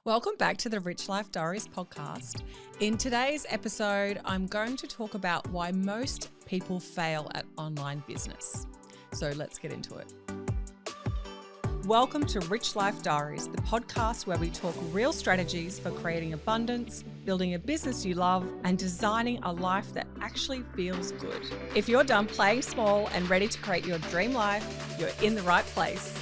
Welcome back to the Rich Life Diaries podcast. In today's episode, I'm going to talk about why most people fail at online business. So let's get into it. Welcome to Rich Life Diaries, the podcast where we talk real strategies for creating abundance, building a business you love, and designing a life that actually feels good. If you're done playing small and ready to create your dream life, you're in the right place.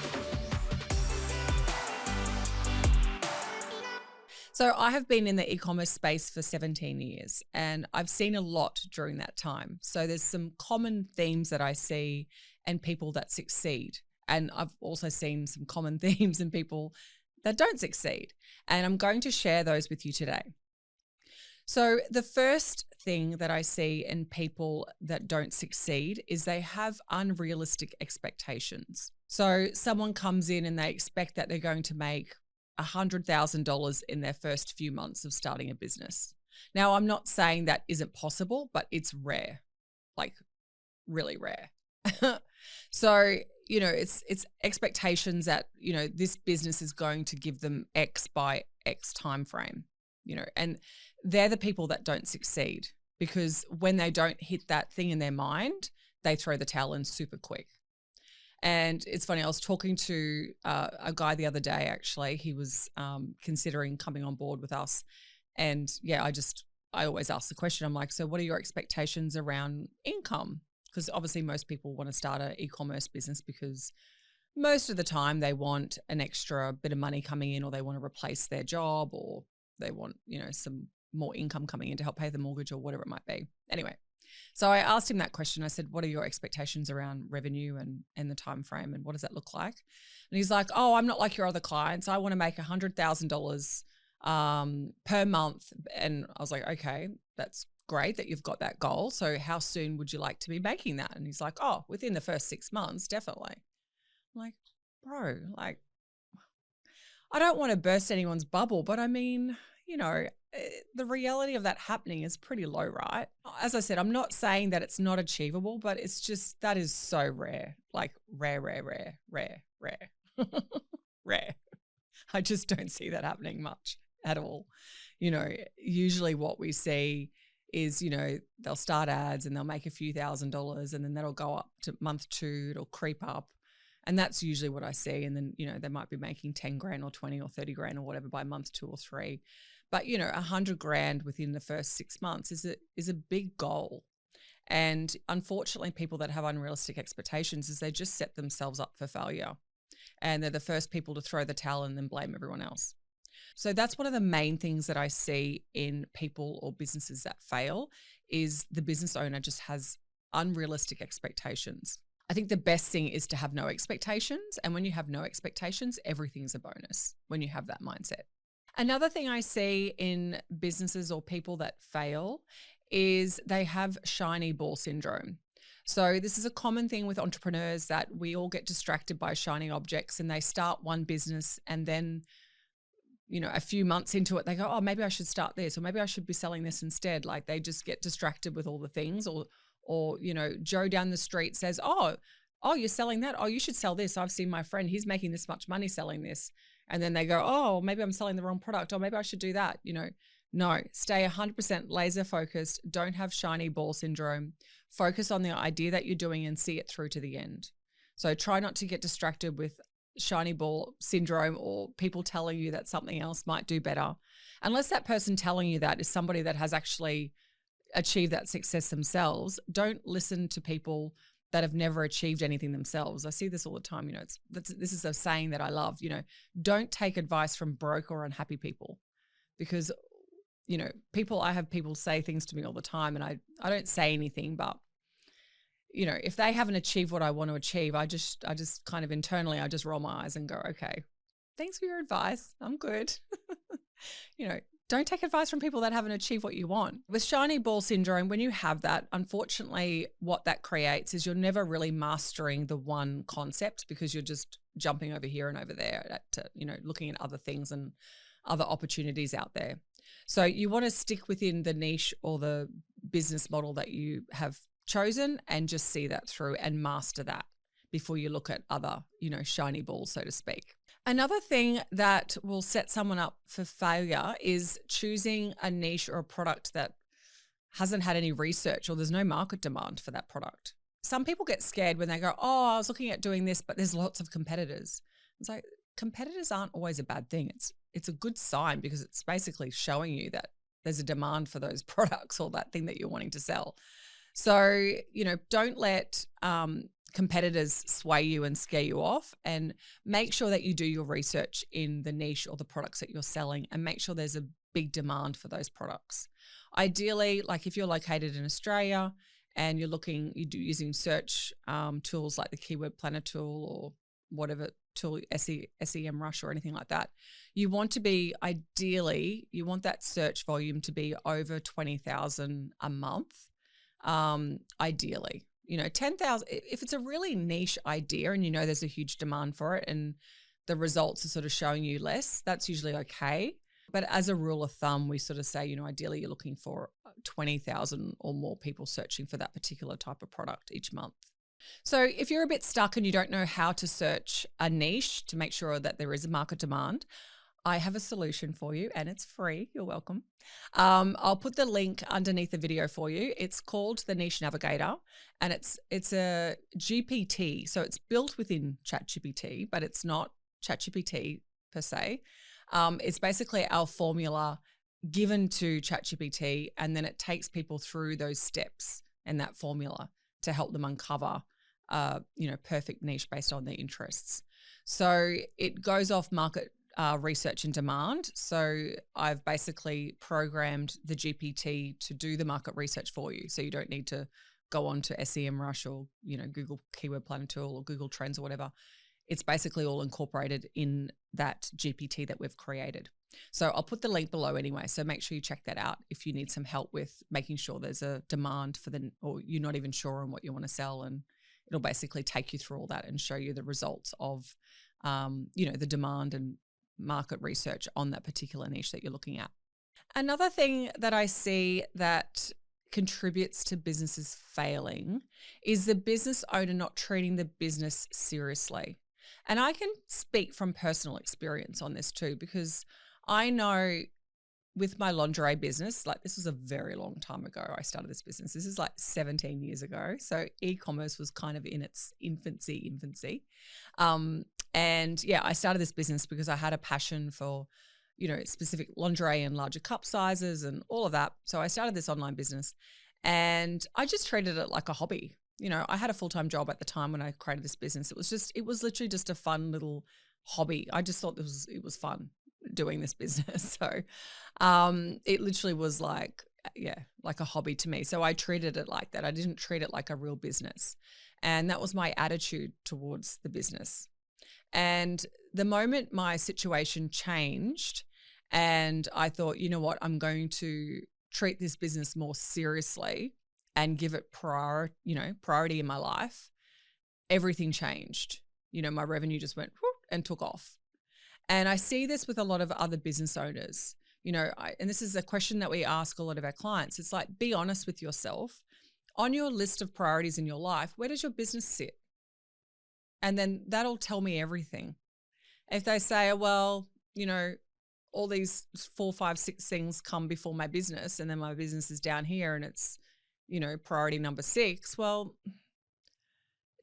So I have been in the e-commerce space for 17 years and I've seen a lot during that time. So there's some common themes that I see and people that succeed. And I've also seen some common themes in people that don't succeed. And I'm going to share those with you today. So the first thing that I see in people that don't succeed is they have unrealistic expectations. So someone comes in and they expect that they're going to make $100,000 in their first few months of starting a business. Now, I'm not saying that isn't possible, but it's rare, like really rare. So, it's expectations that, this business is going to give them X by X time frame, and they're the people that don't succeed because when they don't hit that thing in their mind, they throw the towel in super quick. And it's funny, I was talking to a guy the other day, actually. He was considering coming on board with us. And yeah, I always ask the question, I'm like, so what are your expectations around income? Because obviously most people want to start an e-commerce business because most of the time they want an extra bit of money coming in, or they want to replace their job, or they want, some more income coming in to help pay the mortgage or whatever it might be. Anyway. So I asked him that question. I said, what are your expectations around revenue and the time frame, and what does that look like? And he's like, oh, I'm not like your other clients. I want to make $100,000 per month. And I was like, okay, that's great that you've got that goal. So how soon would you like to be making that? And he's like, oh, within the first 6 months, definitely. I'm like, bro, I don't want to burst anyone's bubble, but I mean, the reality of that happening is pretty low, right? As I said, I'm not saying that it's not achievable, but it's just, that is so rare, like rare. Rare. I just don't see that happening much at all. Usually what we see is, they'll start ads and they'll make a few $1,000s, and then that'll go up to month 2, it'll creep up. And that's usually what I see. And then, they might be making 10 grand or 20 or 30 grand or whatever by month 2 or 3. But, 100 grand within the first 6 months is a big goal. And unfortunately, people that have unrealistic expectations is they just set themselves up for failure. And they're the first people to throw the towel and then blame everyone else. So that's one of the main things that I see in people or businesses that fail is the business owner just has unrealistic expectations. I think the best thing is to have no expectations. And when you have no expectations, everything's a bonus when you have that mindset. Another thing I see in businesses or people that fail is they have shiny ball syndrome. So this is a common thing with entrepreneurs, that we all get distracted by shiny objects, and they start one business and then, a few months into it, they go, oh, maybe I should start this, or maybe I should be selling this instead. Like they just get distracted with all the things, or Joe down the street says, oh, you're selling that? Oh, you should sell this. I've seen my friend, he's making this much money selling this. And then they go, oh, maybe I'm selling the wrong product, or maybe I should do that. No, stay 100% laser focused. Don't have shiny ball syndrome. Focus on the idea that you're doing and see it through to the end. So try not to get distracted with shiny ball syndrome or people telling you that something else might do better. Unless that person telling you that is somebody that has actually achieved that success themselves. Don't listen to people that have never achieved anything themselves. I see this all the time. This is a saying that I love, don't take advice from broke or unhappy people, because, I have people say things to me all the time and I don't say anything, but, if they haven't achieved what I want to achieve, I just kind of internally, I just roll my eyes and go, okay, thanks for your advice. I'm good. Don't take advice from people that haven't achieved what you want. With shiny ball syndrome, when you have that, unfortunately, what that creates is you're never really mastering the one concept, because you're just jumping over here and over there at, looking at other things and other opportunities out there. So you want to stick within the niche or the business model that you have chosen and just see that through and master that before you look at other, shiny balls, so to speak. Another thing that will set someone up for failure is choosing a niche or a product that hasn't had any research or there's no market demand for that product. Some people get scared when they go, oh, I was looking at doing this, but there's lots of competitors. It's like competitors aren't always a bad thing. It's a good sign because it's basically showing you that there's a demand for those products or that thing that you're wanting to sell. So, don't let competitors sway you and scare you off, and make sure that you do your research in the niche or the products that you're selling and make sure there's a big demand for those products. Ideally, like if you're located in Australia and you're using search tools like the Keyword Planner tool or whatever tool, SEM Rush or anything like that, you want that search volume to be over 20,000 a month. Ideally, 10,000, if it's a really niche idea and there's a huge demand for it and the results are sort of showing you less, that's usually okay. But as a rule of thumb, we sort of say, ideally you're looking for 20,000 or more people searching for that particular type of product each month. So if you're a bit stuck and you don't know how to search a niche to make sure that there is a market demand, I have a solution for you and it's free. You're welcome. I'll put the link underneath the video for you. It's called the Niche Navigator and it's a GPT. So it's built within ChatGPT, but it's not ChatGPT per se. It's basically our formula given to ChatGPT, and then it takes people through those steps and that formula to help them uncover perfect niche based on their interests. So it goes off market research and demand. So I've basically programmed the GPT to do the market research for you. So you don't need to go on to SEM Rush or, Google Keyword Planner tool or Google Trends or whatever. It's basically all incorporated in that GPT that we've created. So I'll put the link below anyway. So make sure you check that out if you need some help with making sure there's a demand or you're not even sure on what you want to sell. And it'll basically take you through all that and show you the results of, the demand and market research on that particular niche that you're looking at. Another thing that I see that contributes to businesses failing is the business owner not treating the business seriously. And I can speak from personal experience on this too, because I know with my lingerie business, like this was a very long time ago, I started this business. This is like 17 years ago. So e-commerce was kind of in its infancy. And yeah, I started this business because I had a passion for, specific lingerie and larger cup sizes and all of that. So I started this online business and I just treated it like a hobby. I had a full-time job at the time when I created this business. It was literally just a fun little hobby. I just thought it was fun doing this business. So it literally was like a hobby to me. So I treated it like that. I didn't treat it like a real business. And that was my attitude towards the business. And the moment my situation changed and I thought, you know what, I'm going to treat this business more seriously and give it priority in my life, everything changed. My revenue just went whoop and took off. And I see this with a lot of other business owners, and this is a question that we ask a lot of our clients. It's like, be honest with yourself. On your list of priorities in your life, where does your business sit? And then that'll tell me everything. If they say, well, all these 4, 5, 6 things come before my business and then my business is down here and it's, priority number 6. Well,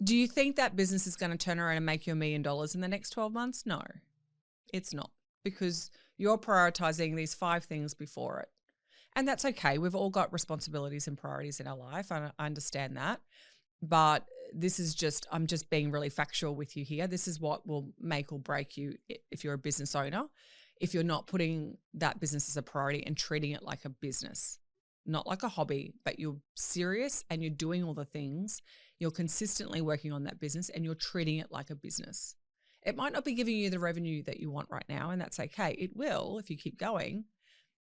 do you think that business is going to turn around and make you $1 million in the next 12 months? No, it's not, because you're prioritizing these 5 things before it. And that's okay. We've all got responsibilities and priorities in our life. I understand that. But I'm just being really factual with you here. This is what will make or break you if you're a business owner, if you're not putting that business as a priority and treating it like a business, not like a hobby, but you're serious and you're doing all the things. You're consistently working on that business and you're treating it like a business. It might not be giving you the revenue that you want right now, and that's okay. It will if you keep going.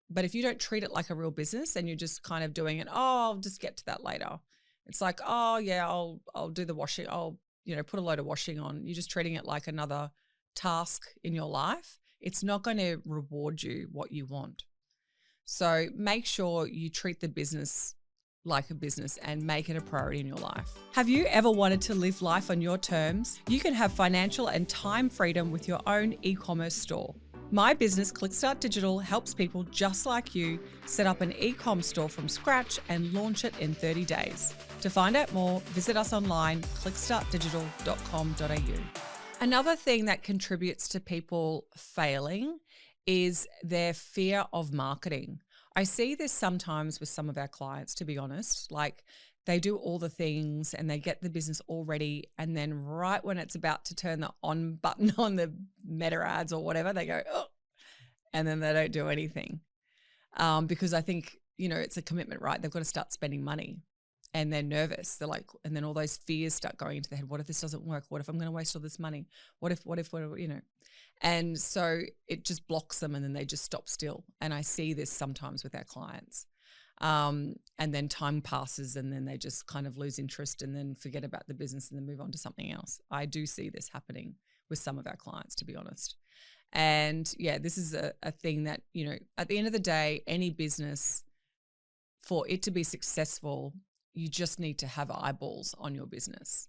But if you don't treat it like a real business and you're just kind of doing it, I'll just get to that later. It's like, oh yeah, I'll do the washing. I'll, put a load of washing on. You're just treating it like another task in your life. It's not going to reward you what you want. So make sure you treat the business like a business and make it a priority in your life. Have you ever wanted to live life on your terms? You can have financial and time freedom with your own e-commerce store. My business, Clickstart Digital, helps people just like you set up an e-com store from scratch and launch it in 30 days. To find out more, visit us online, clickstartdigital.com.au. Another thing that contributes to people failing is their fear of marketing. I see this sometimes with some of our clients, to be honest. Like, they do all the things and they get the business all ready, and then right when it's about to turn the on button on the meta ads or whatever, they go, oh, and then they don't do anything. Because I think, it's a commitment, right? They've got to start spending money and they're nervous. They're like, and then all those fears start going into their head. What if this doesn't work? What if I'm going to waste all this money? What if, And so it just blocks them, and then they just stop still. And I see this sometimes with our clients. And then time passes, and then they just kind of lose interest and then forget about the business and then move on to something else. I do see this happening with some of our clients, to be honest. And yeah, this is a thing that, at the end of the day, any business, for it to be successful, you just need to have eyeballs on your business.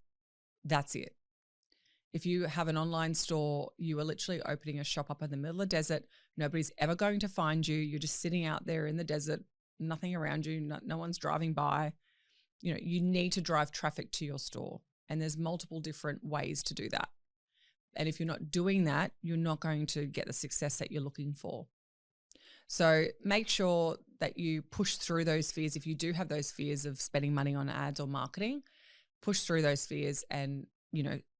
That's it. If you have an online store, you are literally opening a shop up in the middle of the desert. Nobody's ever going to find you. You're just sitting out there in the desert, nothing around you, no one's driving by. You need to drive traffic to your store. And there's multiple different ways to do that. And if you're not doing that, you're not going to get the success that you're looking for. So make sure that you push through those fears. If you do have those fears of spending money on ads or marketing, push through those fears and,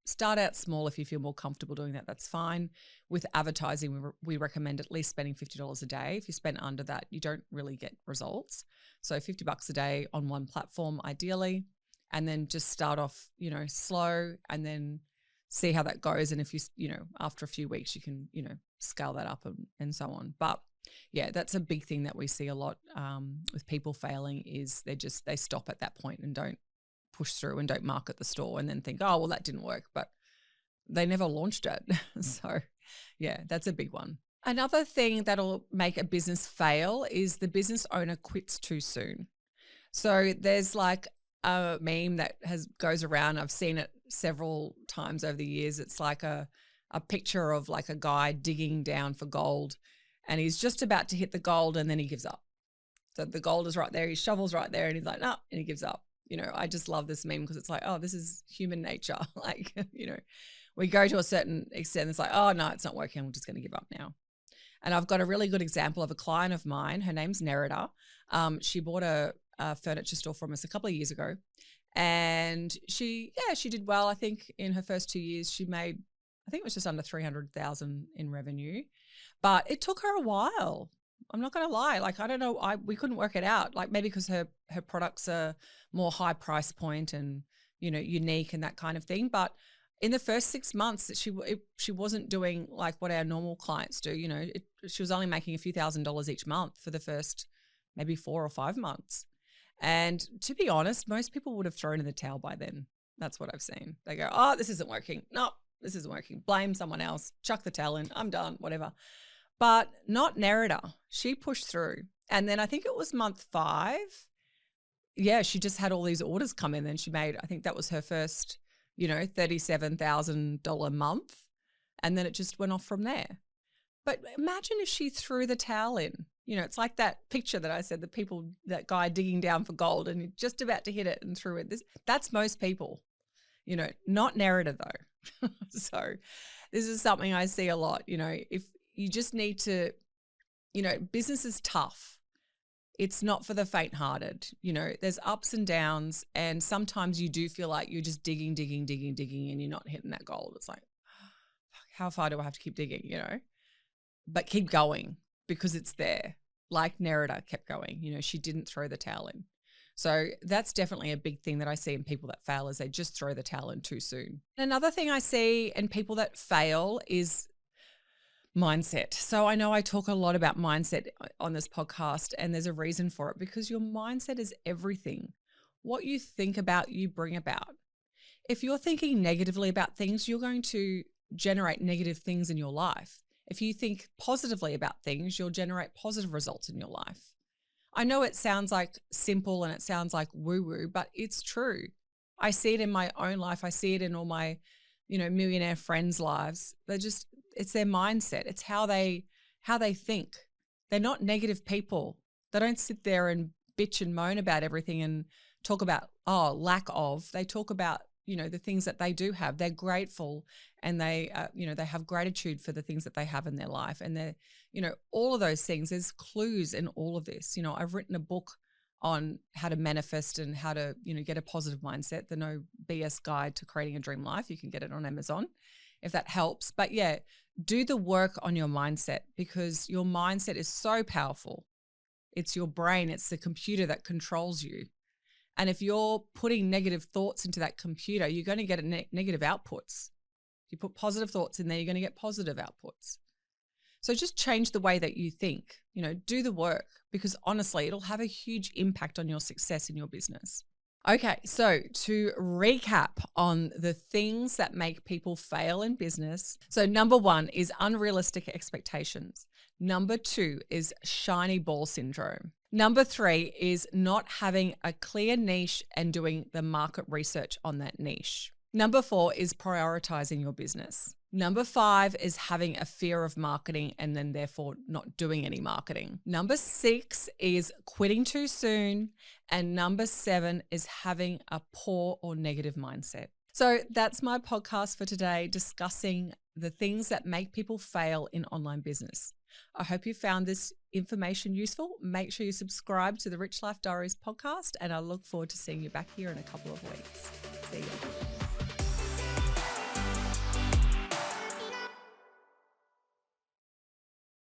start out small. If you feel more comfortable doing that, that's fine. With advertising, we recommend at least spending $50 a day. If you spend under that, you don't really get results. So $50 a day on one platform, ideally, and then just start off, slow, and then see how that goes. And if you, after a few weeks, you can, scale that up and so on. But yeah, that's a big thing that we see a lot with people failing, is they stop at that point and don't push through and don't market the store, and then think, oh, well, that didn't work, but they never launched it. So yeah, that's a big one. Another thing that'll make a business fail is the business owner quits too soon. So there's like a meme that goes around. I've seen it several times over the years. It's like a picture of like a guy digging down for gold, and he's just about to hit the gold, and then he gives up. So the gold is right there, his shovel's right there, and he's like, no, and he gives up. I just love this meme because it's like, oh, this is human nature. Like, we go to a certain extent. It's like, oh, no, it's not working. I'm just going to give up now. And I've got a really good example of a client of mine. Her name's Nerida. She bought a furniture store from us a couple of years ago. And she did well. I think in her first 2 years, she made, I think it was just under 300,000 in revenue. But it took her a while. I'm not going to lie. Like, I don't know. We couldn't work it out. Like, maybe because her products are more high price point and, unique and that kind of thing. But in the first 6 months, she wasn't doing like what our normal clients do. She was only making a few $1,000s each month for the first maybe 4 or 5 months. And to be honest, most people would have thrown in the towel by then. That's what I've seen. They go, oh, this isn't working. No, this isn't working. Blame someone else. Chuck the towel in. I'm done, whatever. But not Nerida. She pushed through. And then I think it was month 5. Yeah, she just had all these orders come in. And she made, I think that was her first, $37,000 month. And then it just went off from there. But imagine if she threw the towel in. It's like that picture that I said, that guy digging down for gold and just about to hit it and threw it. That's most people, not Nerida though. So this is something I see a lot. If you just need to, business is tough. It's not for the faint-hearted. There's ups and downs, and sometimes you do feel like you're just digging, and you're not hitting that gold. It's like, how far do I have to keep digging, But keep going because it's there. Like Nerida kept going. She didn't throw the towel in. So that's definitely a big thing that I see in people that fail, is they just throw the towel in too soon. Another thing I see in people that fail is mindset. So I know I talk a lot about mindset on this podcast, and there's a reason for it, because your mindset is everything. What you think about, you bring about. If you're thinking negatively about things, you're going to generate negative things in your life. If you think positively about things, you'll generate positive results in your life. I know it sounds like simple and it sounds like woo-woo, but it's true. I see it in my own life. I see it in all my, millionaire friends' lives. It's their mindset. It's how they think. They're not negative people. They don't sit there and bitch and moan about everything and talk about, lack of. They talk about, the things that they do have. They're grateful and they have gratitude for the things that they have in their life. And they're, all of those things, there's clues in all of this. I've written a book on how to manifest and how to, get a positive mindset, the No BS Guide to Creating a Dream Life. You can get it on Amazon if that helps. But yeah, do the work on your mindset because your mindset is so powerful. It's your brain. It's the computer that controls you. And if you're putting negative thoughts into that computer, you're going to get negative outputs. If you put positive thoughts in there, you're going to get positive outputs. So just change the way that you think, do the work because honestly, it'll have a huge impact on your success in your business. Okay, so to recap on the things that make people fail in business. So number 1 is unrealistic expectations. Number 2 is shiny ball syndrome. Number 3 is not having a clear niche and doing the market research on that niche. Number 4 is prioritizing your business. Number 5 is having a fear of marketing and then therefore not doing any marketing. Number 6 is quitting too soon. And number 7 is having a poor or negative mindset. So that's my podcast for today, discussing the things that make people fail in online business. I hope you found this information useful. Make sure you subscribe to the Rich Life Diaries podcast, and I look forward to seeing you back here in a couple of weeks. See you.